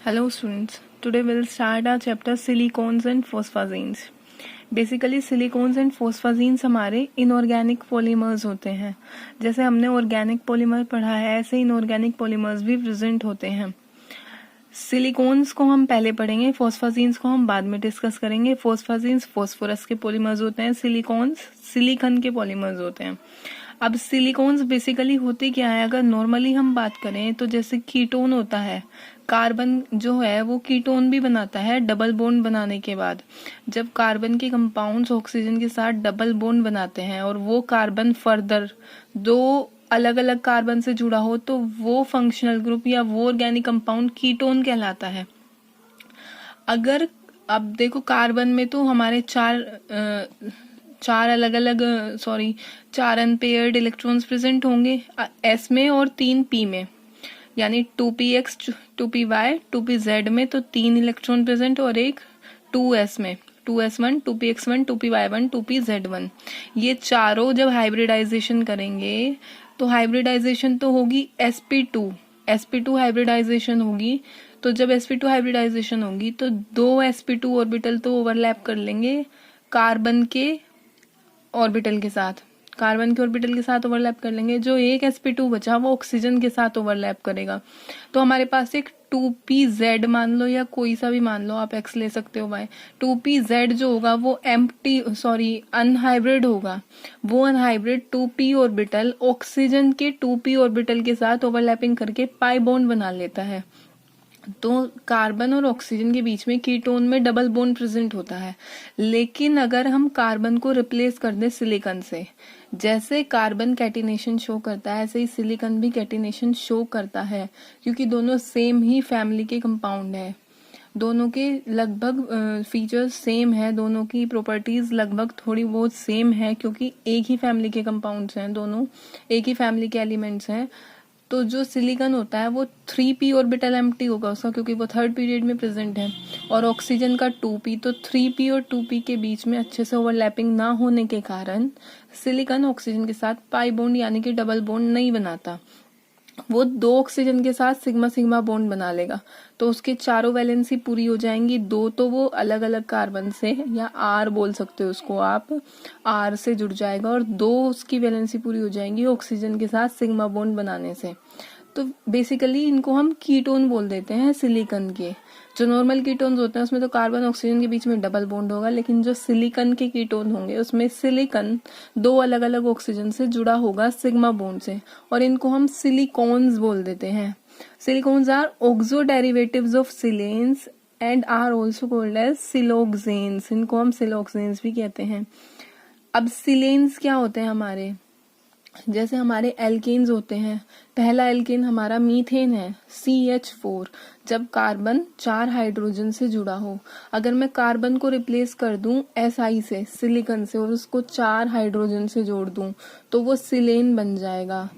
Hello students, today we'll start our chapter silicones and phosphazenes. Basically silicones and phosphazenes हमारे inorganic polymers होते हैं. जैसे हमने organic polymer पढ़ा है ऐसे इनऑर्गेनिक पॉलीमर्स भी प्रेजेंट होते हैं. सिलिकॉन्स को हम पहले पढ़ेंगे, फोस्फाजीन्स को हम बाद में डिस्कस करेंगे. फोस्फाजीन्स फोस्फोरस के पॉलीमर्स होते हैं, सिलिकॉन्स सिलिकॉन के पॉलीमर्स होते हैं. अब सिलिकॉन्स बेसिकली होते क्या है, अगर नॉर्मली हम बात करें तो जैसे कीटोन होता है, कार्बन जो है वो कीटोन भी बनाता है डबल बॉन्ड बनाने के बाद. जब कार्बन के कंपाउंड्स ऑक्सीजन के साथ डबल बॉन्ड बनाते हैं और वो कार्बन फर्दर दो अलग अलग कार्बन से जुड़ा हो तो वो फंक्शनल ग्रुप या वो ऑर्गेनिक कंपाउंड कीटोन कहलाता है. अगर अब देखो कार्बन में तो हमारे चार अनपेयर्ड इलेक्ट्रॉन्स प्रेजेंट होंगे एस में और 3 पी में, यानी 2px 2py 2pz में तो 3 इलेक्ट्रॉन प्रेजेंट और एक 2s में 2s1 2px1 2py1 2pz1. ये चारों जब हाइब्रिडाइजेशन करेंगे तो हाइब्रिडाइजेशन तो होगी sp2 हाइब्रिडाइजेशन होगी. तो जब sp2 हाइब्रिडाइजेशन होगी तो 2 sp2 ऑर्बिटल तो ओवरलैप कर लेंगे कार्बन के ऑर्बिटल के साथ, ओवरलैप कर लेंगे. जो एक sp2 बचा वो ऑक्सीजन के साथ ओवरलैप करेगा. तो हमारे पास एक 2pz मान लो या कोई सा भी मान लो, आप x ले सकते हो y. 2pz जो होगा वो अनहाइब्रिड होगा. वो अनहाइब्रिड 2p ऑर्बिटल ऑक्सीजन के 2p ऑर्बिटल के साथ ओवरलैपिंग करके पाई बॉन्ड बना लेता है. तो कार्बन और ऑक्सीजन के बीच में कीटोन में डबल बॉन्ड प्रेजेंट होता है. लेकिन अगर हम कार्बन को रिप्लेस कर दें सिलिकॉन से, जैसे कार्बन कैटिनेशन शो करता है ऐसे ही सिलिकॉन भी कैटिनेशन शो करता है, क्योंकि दोनों सेम ही फैमिली के कंपाउंड है. दोनों के लगभग फीचर्स सेम है, दोनों की प्रॉपर्टीज लगभग थोड़ी बहुत सेम है, क्योंकि एक ही फैमिली के कंपाउंड्स हैं, दोनों एक ही फैमिली के एलिमेंट्स हैं. तो जो सिलिकॉन होता है वो 3p ऑर्बिटल एम्प्टी होगा उसका, क्योंकि वो थर्ड पीरियड में प्रेजेंट है. और ऑक्सीजन का 2p, तो 3p और 2p के बीच में अच्छे से ओवरलैपिंग ना होने के कारण सिलिकॉन ऑक्सीजन के साथ पाई बॉन्ड यानी कि डबल बॉन्ड नहीं बनाता. वो 2 ऑक्सीजन के साथ सिग्मा सिग्मा बॉन्ड बना लेगा. तो उसके चारों वैलेंसी पूरी हो जाएंगी. 2 तो वो अलग अलग कार्बन से, या आर बोल सकते हो उसको आप, आर से जुड़ जाएगा, और 2 उसकी वैलेंसी पूरी हो जाएंगी ऑक्सीजन के साथ सिग्मा बॉन्ड बनाने से. तो बेसिकली इनको हम कीटोन बोल देते हैं सिलिकॉन के. जो नॉर्मल कीटोन्स होते हैं उसमें तो कार्बन ऑक्सीजन के बीच में डबल बॉन्ड होगा, लेकिन जो सिलिकॉन के कीटोन होंगे उसमें सिलिकॉन 2 अलग अलग ऑक्सीजन से जुड़ा होगा सिग्मा बॉन्ड से, और इनको हम सिलिकॉन्स बोल देते हैं. Silicones are oxo derivatives of silanes and are also called as siloxanes. इनको हम सिलोक्सेन्स भी कहते हैं. अब सिलेन्स क्या होते हैं हमारे, जैसे हमारे एल्केन्स होते हैं. पहला एल्केन हमारा मीथेन है, CH4. जब कार्बन 4 हाइड्रोजन से जुड़ा हो, अगर मैं कार्बन को रिप्लेस कर दूं Si से, सिलिकॉन से, और उसको 4 हाइड्रोजन से जोड़ दूं तो वो सिलेन बन जाएगा.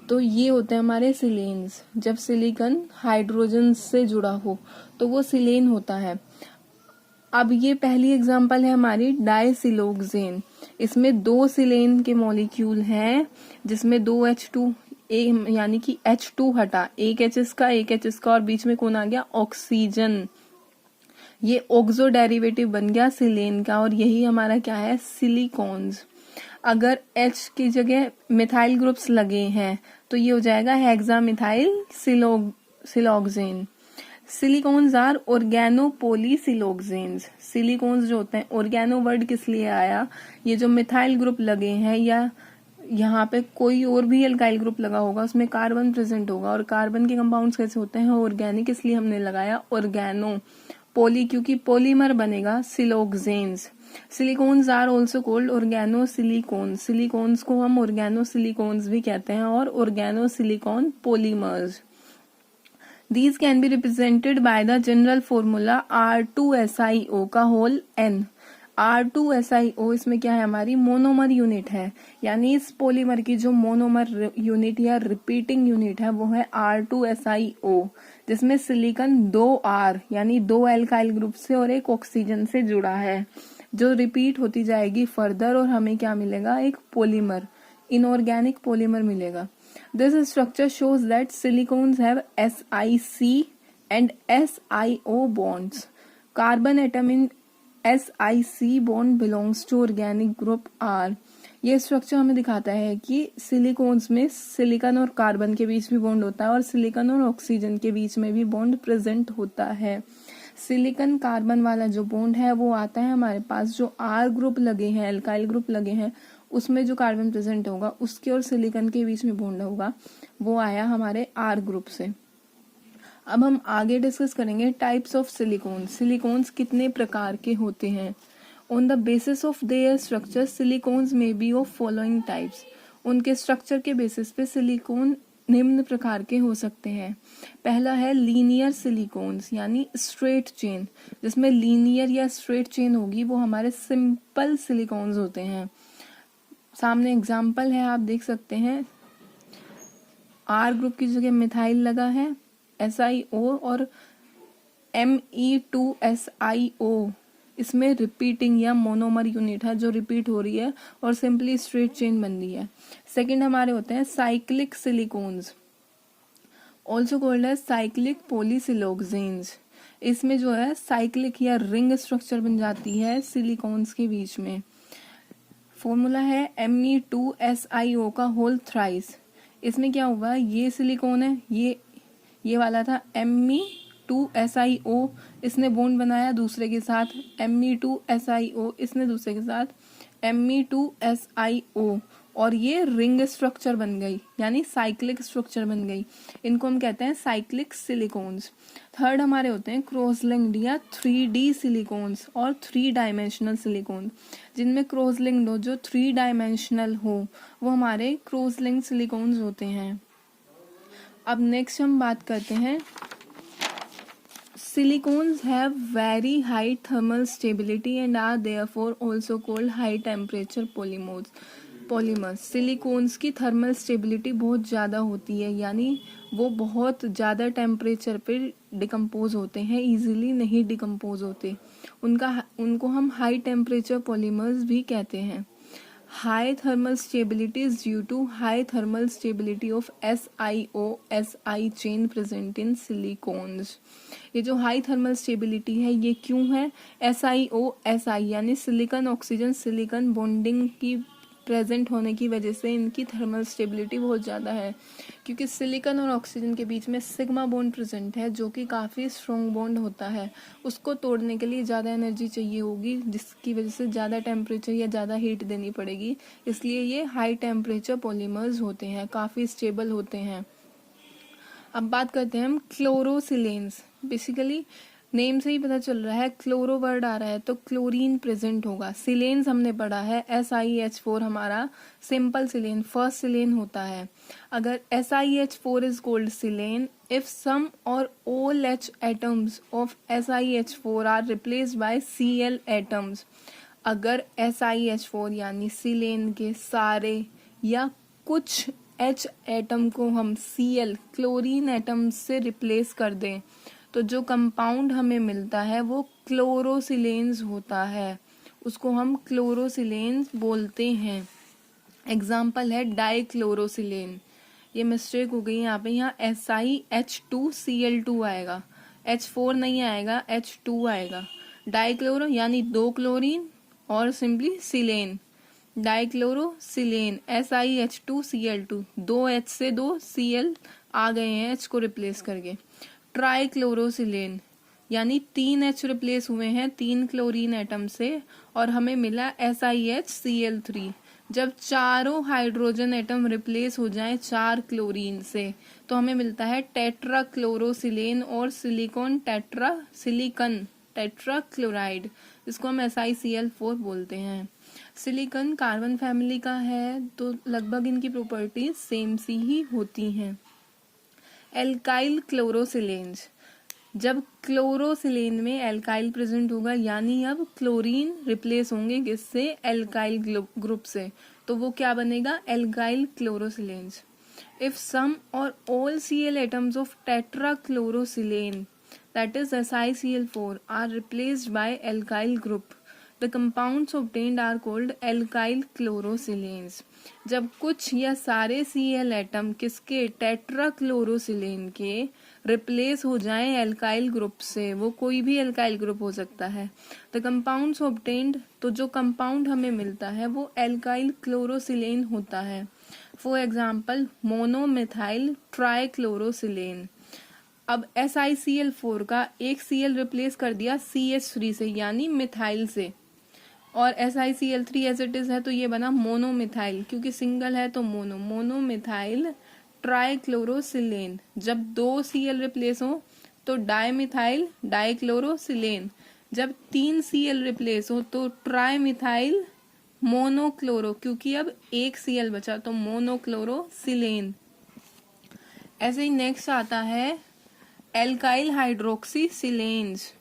तो ये होते हैं हमारे सिलेन्स. जब सिलिकॉन हाइड्रोजन से जुड़ा हो तो वो सिलेन होता है. अब ये पहली एग्जांपल है हमारी डाइसिलोक्सेन. इसमें 2 सिलेन के मॉलिक्यूल हैं, जिसमें 2 H2 यानी कि H2 हटा, एक H इसका एक H इसका, और बीच में कौन आ गया, ऑक्सीजन. ये ऑक्सो डेरिवेटिव बन गया सिलेन का, और यही हमारा क्या है, सिलिकॉन्स. अगर H की जगह मिथाइल ग्रुप्स लगे हैं तो ये हो जाएगा hexamethyl siloxane. Silicones are organopolysiloxanes. Silicones जो होते हैं, ऑर्गेनो वर्ड किस लिए आया, ये जो मिथाइल ग्रुप लगे हैं या यहाँ पे कोई और भी एल्काइल ग्रुप लगा होगा उसमें कार्बन प्रेजेंट होगा, और कार्बन के कंपाउंड्स कैसे होते हैं, ऑर्गेनिक, इसलिए हमने लगाया ऑर्गेनो. पोली क्योंकि पॉलीमर बनेगा siloxanes. Silicones are also called organo silicon. Silicones को हम ऑर्गेनो सिलिकॉन्स भी कहते हैं, और organo silicon polymers. These can be represented by the general formula R2SiO का होल N. R2SiO इसमें क्या है, हमारी मोनोमर यूनिट है, यानी इस पॉलीमर की जो मोनोमर यूनिट या रिपीटिंग यूनिट है वो है R2SiO, जिसमें सिलिकॉन 2R यानी 2 एल्काइल ग्रुप से और एक ऑक्सीजन से जुड़ा है, जो रिपीट होती जाएगी फर्दर, और हमें क्या मिलेगा, एक पॉलीमर, इनऑर्गेनिक पॉलीमर मिलेगा. This structure shows that silicones have SiC and SiO bonds. Carbon atom in SiC bond belongs to organic group R. ये स्ट्रक्चर हमें दिखाता है कि सिलिकॉन्स में सिलिकॉन और कार्बन के बीच भी बॉन्ड होता है और सिलिकॉन और ऑक्सीजन के बीच में भी बॉन्ड प्रेजेंट होता है। सिलिकॉन कार्बन वाला जो बॉन्ड है वो आता है हमारे पास जो आर ग्रुप लगे हैं, एल्काइल ग्रुप लगे हैं, उसमें जो कार्बन प्रेजेंट होगा उसके और सिलिकॉन के बीच में बॉन्ड होगा, वो आया हमारे आर ग्रुप से। अब हम आगे डिस्कस करेंगे टाइप्स ऑफ सिलिकॉन। सिलिकॉन्स कितने प्रकार के होते हैं। On the basis of their structure silicones में बी ऑफ फॉलोइंग टाइप्स। उनके स्ट्रक्चर के बेसिस पे सिलिकॉन निम्न प्रकार के हो सकते हैं। पहला है लीनियर सिलिकॉन्स यानी स्ट्रेट चेन, जिसमें लीनियर या स्ट्रेट चेन होगी वो हमारे सिंपल सिलिकॉन्स होते हैं। सामने एग्जांपल है, आप देख सकते हैं आर ग्रुप की जगह मिथाइल लगा है, SiO और Me2SiO, इसमें रिपीटिंग या मोनोमर यूनिट है जो रिपीट हो रही है और सिंपली स्ट्रेट चेन बन रही है। सेकंड हमारे होते हैं cyclic silicones, also called as cyclic polysiloxanes. इसमें जो है साइक्लिक या रिंग स्ट्रक्चर बन जाती है सिलिकॉन्स के बीच में। फॉर्मूला है Me2SiO का होल थ्राइस। इसमें क्या हुआ, ये सिलिकॉन है, ये वाला था Me2SiO, इसने बॉन्ड बनाया दूसरे के साथ Me2SiO, इसने दूसरे के साथ Me2SiO, और ये रिंग स्ट्रक्चर बन गई यानी साइक्लिक स्ट्रक्चर बन गई। इनको हम कहते हैं साइक्लिक सिलिकॉन्स। थर्ड हमारे होते हैं क्रॉस लिंक्ड या 3D सिलिकॉन्स और 3 डायमेंशनल सिलिकॉन। जिनमें क्रॉस लिंक्ड हो, जो 3 डायमेंशनल हो, वो हमारे क्रॉस लिंक्ड सिलिकॉन्स होते हैं। अब नेक्स्ट हम बात करते हैं silicones have very high thermal stability and are therefore also called high temperature polymers. Silicones की थर्मल स्टेबिलिटी बहुत ज़्यादा होती है, यानी वो बहुत ज़्यादा टेम्परेचर पे डिकम्पोज होते हैं, इजीली नहीं डिकम्पोज होते। उनको हम हाई टेम्परेचर पॉलीमर्स भी कहते हैं। High thermal stability is due to high thermal stability of SiO-Si chain present in silicones। ये जो हाई थर्मल स्टेबिलिटी है ये क्यों है, SiO-Si यानी सिलिकॉन ऑक्सीजन सिलिकॉन बॉन्डिंग की प्रेजेंट होने की वजह से इनकी थर्मल स्टेबिलिटी बहुत ज़्यादा है, क्योंकि सिलिकॉन और ऑक्सीजन के बीच में सिग्मा बॉन्ड प्रेजेंट है जो कि काफ़ी स्ट्रॉन्ग बॉन्ड होता है। उसको तोड़ने के लिए ज़्यादा एनर्जी चाहिए होगी, जिसकी वजह से ज़्यादा टेम्परेचर या ज़्यादा हीट देनी पड़ेगी, इसलिए ये हाई टेम्परेचर पॉलीमर्स होते हैं, काफ़ी स्टेबल होते हैं। अब बात करते हैं हम क्लोरोसिलेन्स। बेसिकली नेम से ही पता चल रहा है, क्लोरो वर्ड आ रहा है तो क्लोरीन प्रेजेंट होगा। सिलेन्स हमने पढ़ा है SiH4 हमारा सिंपल सिलेन, फर्स्ट सिलेन होता है। अगर SiH4 is called silane if some or all H atoms of SiH4 are replaced by Cl atoms. अगर SiH4 यानी सिलेन के सारे या कुछ H एटम को हम Cl क्लोरीन एटम से रिप्लेस कर दें तो जो कंपाउंड हमें मिलता है वो क्लोरोसिलेन्स होता है, उसको हम क्लोरोसिलेन्स बोलते हैं। एग्जाम्पल है डाइक्लोरोसिलेन। ये मिस्टेक हो गई यहाँ पे, यहाँ SiH2Cl2 आएगा, H4 नहीं आएगा, H2 आएगा। डाइक्लोरो यानी 2 क्लोरीन और सिंपली सिलेन, डाइक्लोरोसिलेन SiH2Cl2, 2 H से 2 Cl आ गए हैं H को रिप्लेस करके। ट्राइक्लोरोसिलेन यानी 3 H रिप्लेस हुए हैं 3 क्लोरीन एटम से और हमें मिला SiHCl3। जब चारों हाइड्रोजन एटम रिप्लेस हो जाएं 4 क्लोरीन से तो हमें मिलता है टेट्राक्लोरोसिलेन और सिलिकॉन टेट्राक्लोराइड, जिसको हम SiCl4 बोलते हैं। सिलिकॉन कार्बन फैमिली का है तो लगभग इनकी प्रॉपर्टीज सेम सी ही होती हैं। एल्काइल क्लोरोसिलेन्स, जब क्लोरोसिलेन में एल्काइल प्रेजेंट होगा यानी अब क्लोरीन रिप्लेस होंगे किससे, एल्काइल ग्रुप से, तो वो क्या बनेगा, alkyl क्लोरोसिलेन्स। If some or all Cl atoms of tetrachlorosilane that is SiCl4 are replaced by alkyl group the compounds obtained are called alkyl chlorosilanes. जब कुछ या सारे Cl एटम किसके टेट्राक्लोरोसिलेन के रिप्लेस हो जाएं एल्काइल ग्रुप से, वो कोई भी एल्काइल ग्रुप हो सकता है। द कंपाउंड्स ऑब्टेन्ड, तो जो कंपाउंड हमें मिलता है वो एल्काइल क्लोरोसिलेन होता है। For example monomethyl trichlorosilane. अब SiCl4 का एक Cl रिप्लेस कर दिया CH3 से यानी मिथाइल से, और SiCl3 एज इट इज है तो ये बना मोनोमिथाइल, क्योंकि सिंगल है तो मोनोमिथाइल ट्राइक्लोरोसिलेन। जब दो Cl रिप्लेस हो तो डाइमिथाइल डाइक्लोरोसिलेन। जब 3 Cl रिप्लेस हो तो ट्राइमिथाइल मोनोक्लोरो, क्योंकि अब एक Cl बचा तो मोनोक्लोरोसिलेन। ऐसे ही नेक्स्ट आता है एल्काइल हाइड्रोक्सीसिलेन्स।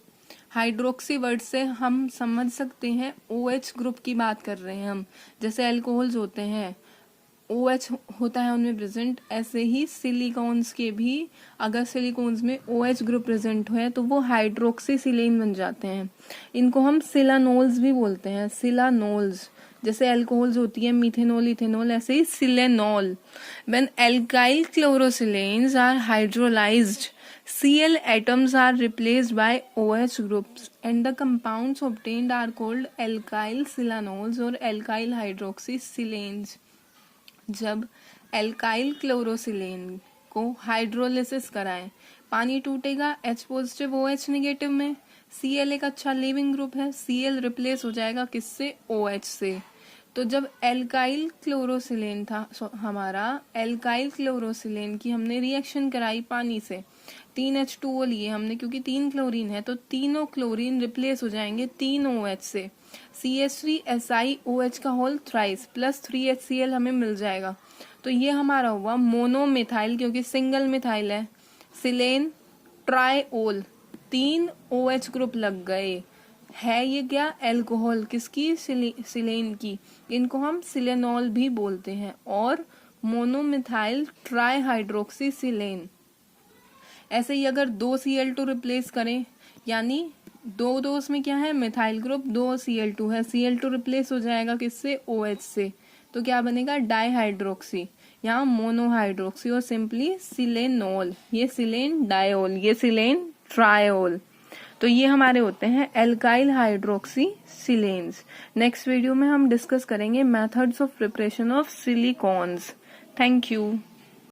हाइड्रोक्सी वर्ड से हम समझ सकते हैं OH ग्रुप की बात कर रहे हैं हम। जैसे अल्कोहल्स होते हैं OH होता है उनमें प्रेजेंट, ऐसे ही सिलिकॉन्स के भी अगर सिलिकॉन्स में OH ग्रुप प्रेजेंट है तो वो हाइड्रोक्सीसिलेन बन जाते हैं। इनको हम सिलानोल्स भी बोलते हैं, सिलानोल्स। जैसे अल्कोहल्स होती है मीथेनॉल इथेनॉल, ऐसे ही silanol. When alkyl chlorosilanes are hydrolysed, Cl atoms are replaced by OH groups and the compounds obtained are called alkyl silanols और alkyl hydroxysilanes। जब एल्काइल क्लोरोसिलेन को हाइड्रोलिसिस कराएं, पानी टूटेगा H पॉजिटिव OH नेगेटिव में। Cl एक अच्छा leaving group है, Cl रिप्लेस हो जाएगा किससे, OH से। तो जब एल्काइल क्लोरोसिलेन था हमारा, एल्काइल क्लोरोसिलेन की हमने रिएक्शन कराई पानी से, 3H2O लिए हमने, क्योंकि 3 क्लोरीन है तो तीनों क्लोरीन रिप्लेस हो जाएंगे 3 OH से। CH3SiOH का होल थ्राइस प्लस 3HCl हमें मिल जाएगा। तो ये हमारा हुआ मोनोमिथाइल, क्योंकि सिंगल मिथाइल है। सिलेन ट्राइओल, 3 OH ग्रुप लग गए। है ये क्या, एल्कोहल, किसकी, सिलेन की। इनको हम सिलेनॉल भी बोलते हैं। और मोनोमिथाइल ट्राइहाइड्रोक्सीसिलेन। ऐसे ही अगर 2 Cl2 रिप्लेस करें, यानी दो उसमें क्या है, मिथाइल ग्रुप, 2 Cl2 है, Cl2 रिप्लेस हो जाएगा किससे, OH से, तो क्या बनेगा, डाइहाइड्रोक्सी, यहाँ मोनोहाइड्रोक्सी और सिंपली सिलेनॉल। ये सिलेन डायोल, ये सिलेन ट्रायोल। तो ये हमारे होते हैं एल्काइल हाइड्रोक्सीसिलेन्स। नेक्स्ट वीडियो में हम डिस्कस करेंगे methods of preparation of silicones. Thank you.